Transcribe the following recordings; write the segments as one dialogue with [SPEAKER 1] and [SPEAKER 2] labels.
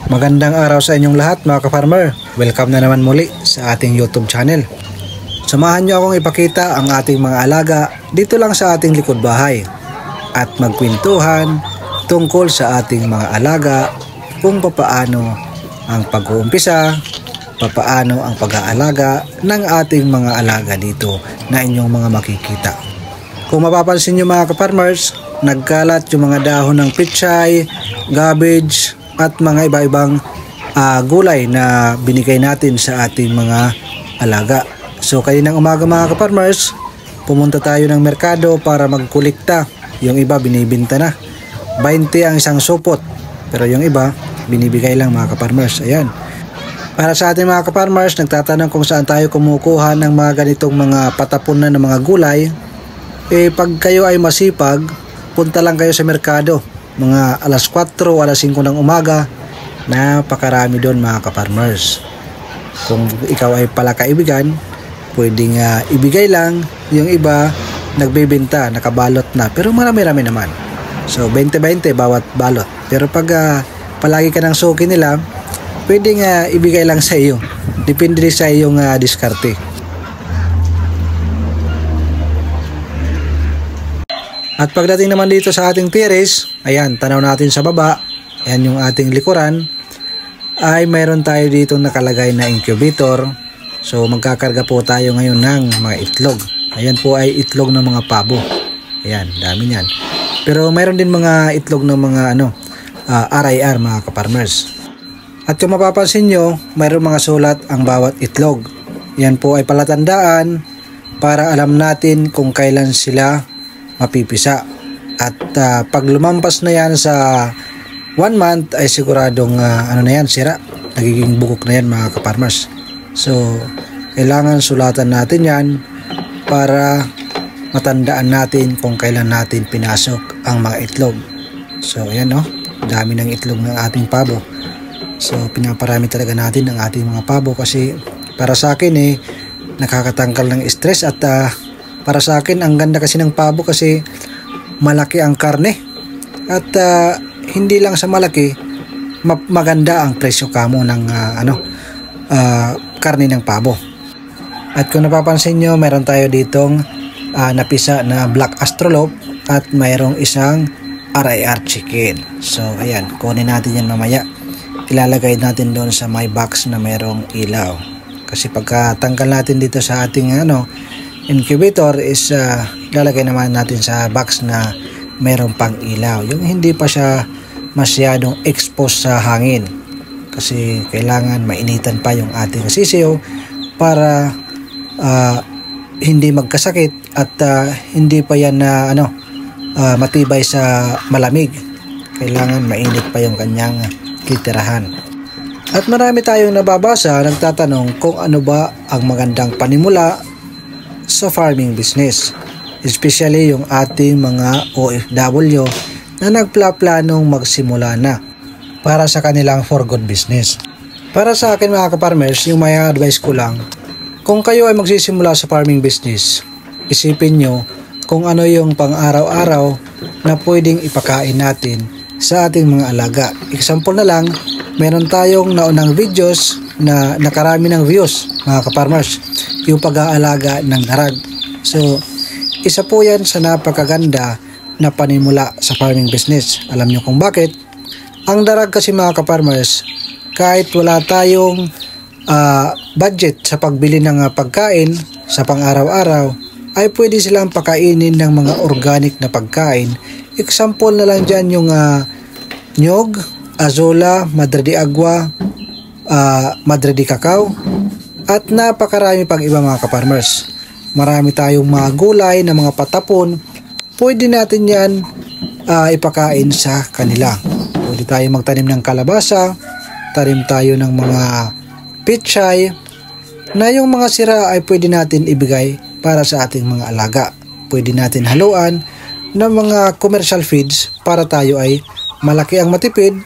[SPEAKER 1] Magandang araw sa inyong lahat mga ka-farmer. Welcome na naman muli sa ating YouTube channel. Samahan nyo akong ipakita ang ating mga alaga dito lang sa ating likod bahay at magkwentuhan tungkol sa ating mga alaga kung papaano ang pag-uumpisa, papaano ang pag-aalaga ng ating mga alaga dito na inyong mga makikita. Kung mapapansin nyo mga ka-farmers, nagkalat yung mga dahon ng pichay, garbage at mga iba-ibang gulay na binigay natin sa ating mga alaga. So kaninang umaga mga ka-farmers, pumunta tayo ng merkado para magkulikta. Yung iba binibinta na 20 ang isang supot, pero yung iba binibigay lang mga ka-farmers. Ayan. Para sa ating mga ka-farmers, nagtatanong kung saan tayo kumukuha ng mga ganitong mga patapon na ng mga gulay. Pag kayo ay masipag, punta lang kayo sa merkado mga alas 4 o alas 5 ng umaga. Napakarami doon mga ka-farmers. Kung ikaw ay pala kaibigan, pwedeng ibigay lang. Yung iba nagbebenta, nakabalot na, pero marami-rami naman. So 20-20 bawat balot. Pero pag palagi ka ng suki nila, pwedeng ibigay lang sa iyo. Depende sa iyong diskarte. At pagdating naman dito sa ating terrace, ayan, tanaw natin sa baba, ayan yung ating likuran, ay mayroon tayo dito nakalagay na incubator. So magkakarga po tayo ngayon ng mga itlog. Ayan po ay itlog ng mga pabo. Ayan, dami niyan. Pero mayroon din mga itlog ng mga RIR mga ka-farmers. At kung mapapansin nyo, mayroon mga sulat ang bawat itlog. Yan po ay palatandaan para alam natin kung kailan sila mapipisa. At pag lumampas na yan sa 1 month ay siguradong na yan, sira. Nagiging bugok na yan mga ka-farmers. So kailangan sulatan natin yan para matandaan natin kung kailan natin pinasok ang mga itlog. So ayan dami ng itlog ng ating pabo. So pinaparami talaga natin ang ating mga pabo kasi para sa akin nakakatanggal ng stress at para sa akin ang ganda kasi ng pabo kasi malaki ang karne at hindi lang sa malaki, maganda ang presyo kamo ng karne ng pabo. At kung napapansin nyo, mayroon tayo ditong napisa na black astrolop at mayroong isang RIR chicken. So ayan, kunin natin yan mamaya. Ilalagay natin doon sa my box na mayroong ilaw. Kasi pagkatanggal natin dito sa ating incubator is lalagay naman natin sa box na mayroong pang ilaw. Yung hindi pa siya masyadong exposed sa hangin. Kasi kailangan mainitan pa yung ating sisiyo para hindi magkasakit at hindi pa yan matibay sa malamig. Kailangan mainit pa yung kanyang titirahan. At marami tayong nababasa nagtatanong kung ano ba ang magandang panimula sa farming business, especially yung ating mga OFW na nagplaplanong magsimula na para sa kanilang for good business. Para sa akin mga ka-farmers, yung may advice ko lang, kung kayo ay magsisimula sa farming business, isipin nyo kung ano yung pang-araw-araw na pwedeng ipakain natin sa ating mga alaga. Example na lang, meron tayong naunang videos na nakarami ng views mga ka-farmers, yung pag-aalaga ng darag. So isa po yan sa napakaganda na panimula sa farming business. Alam nyo kung bakit? Ang darag kasi mga ka-farmers, kahit wala tayong budget sa pagbili ng pagkain sa pang-araw-araw, ay pwede silang pakainin ng mga organic na pagkain. Example na lang dyan yung nyog, azola, madre de agua, madre de cacao, at napakarami pang iba mga ka-farmers. Marami tayong mga gulay na mga patapon, pwede natin yan ipakain sa kanila. Pwede tayong magtanim ng kalabasa, tanim tayo ng mga pichay, na yung mga sira ay pwede natin ibigay para sa ating mga alaga. Pwede natin haluan ng mga commercial feeds para tayo ay malaki ang matipid.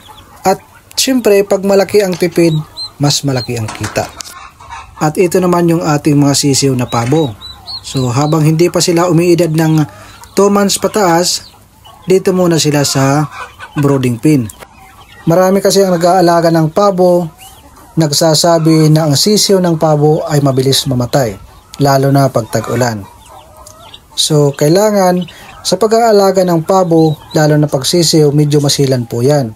[SPEAKER 1] At syempre pag malaki ang tipid, mas malaki ang kita. At ito naman yung ating mga sisiw na pabo. So habang hindi pa sila umiidad ng 2 months pataas, dito muna sila sa brooding pen. Marami kasi ang nag-aalaga ng pabo, nagsasabi na ang sisiw ng pabo ay mabilis mamatay, lalo na pag tag-ulan. So, kailangan sa pag-aalaga ng pabo, lalo na pag sisiw, medyo masilan po yan.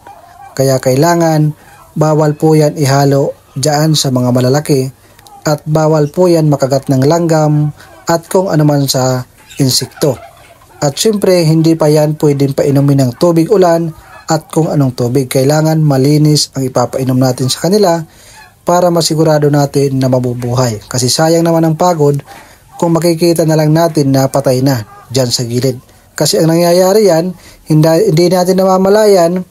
[SPEAKER 1] Kaya kailangan, bawal po yan ihalo dyan sa mga malalaki at bawal po yan makagat ng langgam at kung ano man sa insekto. At syempre, hindi pa yan pwedeng painumin ng tubig ulan at kung anong tubig. Kailangan malinis ang ipapainom natin sa kanila para masigurado natin na mabubuhay. Kasi sayang naman ang pagod kung makikita na lang natin na patay na dyan sa gilid. Kasi ang nangyayari yan, hindi natin namamalayan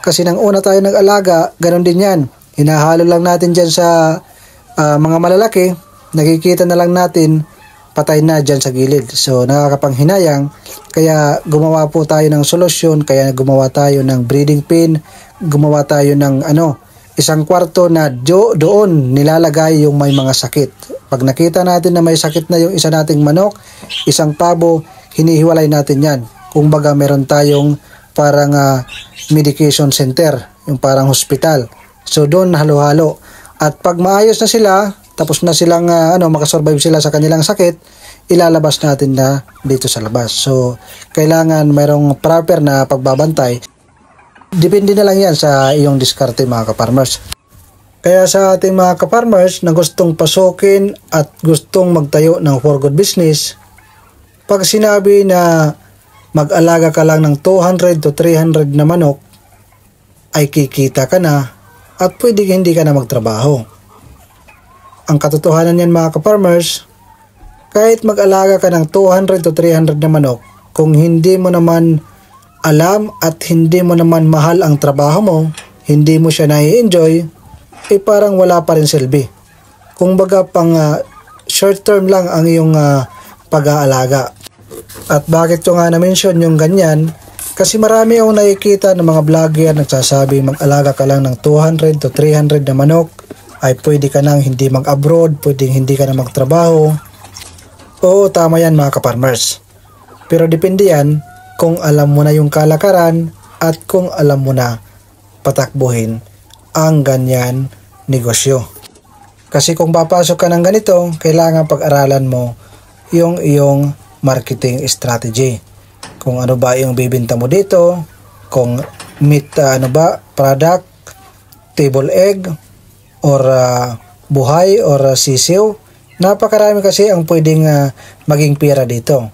[SPEAKER 1] kasi nang una tayo nag-alaga, ganun din yan. Hinahalo lang natin dyan sa mga malalaki, nakikita na lang natin patay na dyan sa gilid. So nakakapanghinayang, kaya gumawa po tayo ng solusyon, kaya gumawa tayo ng breeding pen, gumawa tayo ng isang kwarto na doon nilalagay yung may mga sakit. Pag nakita natin na may sakit na yung isa nating manok, isang pabo, hinihiwalay natin yan. Kung baga meron tayong parang medication center, yung parang hospital. So doon halo-halo. At pag maayos na sila, tapos na silang makasurvive sila sa kanilang sakit, ilalabas natin na dito sa labas. So kailangan mayroong proper na pagbabantay. Depende na lang yan sa iyong diskarte mga ka-farmers. Kaya sa ating mga ka-farmers na gustong pasukin at gustong magtayo ng for good business, pag sinabi na mag-alaga ka lang ng 200 to 300 na manok, ay kikita ka na at pwedeng hindi ka na magtrabaho. Ang katotohanan yan mga ka-farmers, kahit mag-alaga ka ng 200 to 300 na manok, kung hindi mo naman alam at hindi mo naman mahal ang trabaho mo, hindi mo siya nai-enjoy, parang wala pa rin silbi. Kung baga pang short term lang ang iyong pag-aalaga. At bakit ko nga na-mention yung ganyan? Kasi marami akong nakikita ng mga vlogger nagsasabi mag-alaga ka lang ng 200 to 300 na manok, ay pwede ka nang hindi mag-abroad, pwedeng hindi ka na magtrabaho. Oo, tama yan mga ka-farmers. Pero depende yan kung alam mo na yung kalakaran at kung alam mo na patakbuhin ang ganyan negosyo. Kasi kung papasok ka ng ganito, kailangan pag-aralan mo yung iyong marketing strategy. Kung ano ba yung bibenta mo dito, kung meat product, table egg, or buhay, or sisiw. Napakarami kasi ang pwedeng maging pera dito.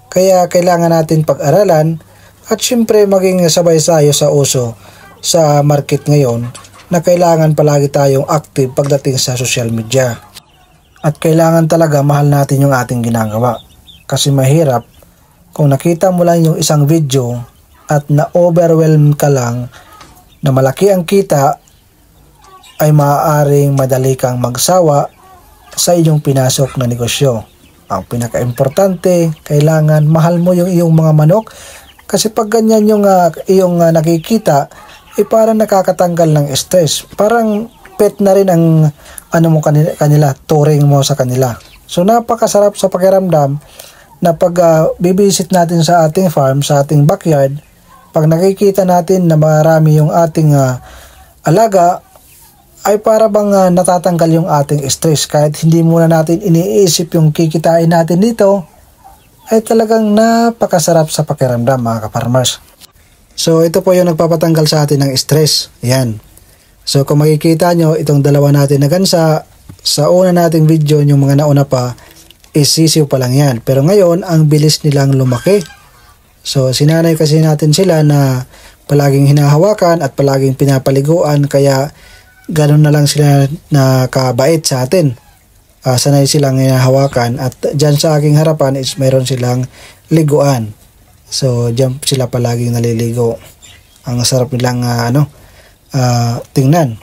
[SPEAKER 1] Kaya kailangan natin pag-aralan at syempre maging sabay tayo sa uso sa market ngayon na kailangan palagi tayong active pagdating sa social media. At kailangan talaga mahal natin yung ating ginagawa. Kasi mahirap kung nakita mo lang yung isang video at na-overwhelm ka lang na malaki ang kita, ay maaaring madali kang magsawa sa iyong pinasok na negosyo. Ang pinaka-importante, kailangan mahal mo yung iyong mga manok kasi pag ganyan yung iyong nakikita, parang nakakatanggal ng stress. Parang pet na rin ang kanila, touring mo sa kanila. So napakasarap sa pakiramdam na pag bibisit natin sa ating farm, sa ating backyard, pag nakikita natin na marami yung ating alaga, ay para bang natatanggal yung ating stress. Kahit hindi muna natin iniisip yung kikitain natin dito, ay talagang napakasarap sa pakiramdam mga ka-farmers. So ito po yung nagpapatanggal sa atin ng stress. Yan. So kung makikita nyo, itong dalawa natin na gansa, sa una nating video, yung mga nauna pa, sisiw pa lang yan. Pero ngayon, ang bilis nilang lumaki. So sinanay kasi natin sila na palaging hinahawakan at palaging pinapaliguan, kaya ganun na lang sila nakabait sa atin. Sanay silang hinahawakan at dyan sa aking harapan is mayroon silang liguan. So dyan sila palaging naliligo. Ang sarap nilang tingnan.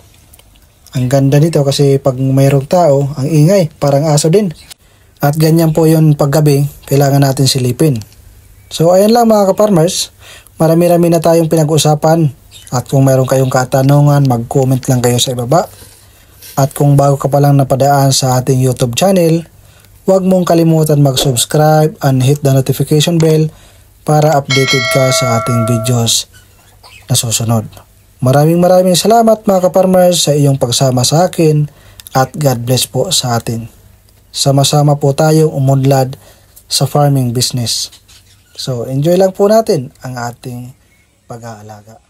[SPEAKER 1] Ang ganda nito kasi pag mayroong tao, ang ingay, parang aso din. At ganyan po yun paggabi, kailangan natin silipin. So ayan lang mga ka-farmers, marami-rami na tayong pinag-usapan. At kung mayroon kayong katanungan, mag-comment lang kayo sa ibaba. At kung bago ka pa lang napadaan sa ating YouTube channel, huwag mong kalimutan mag-subscribe and hit the notification bell para updated ka sa ating videos na susunod. Maraming salamat mga ka-farmers sa iyong pagsama sa akin at God bless po sa atin. Sama-sama po tayong umunlad sa farming business. So enjoy lang po natin ang ating pag-aalaga.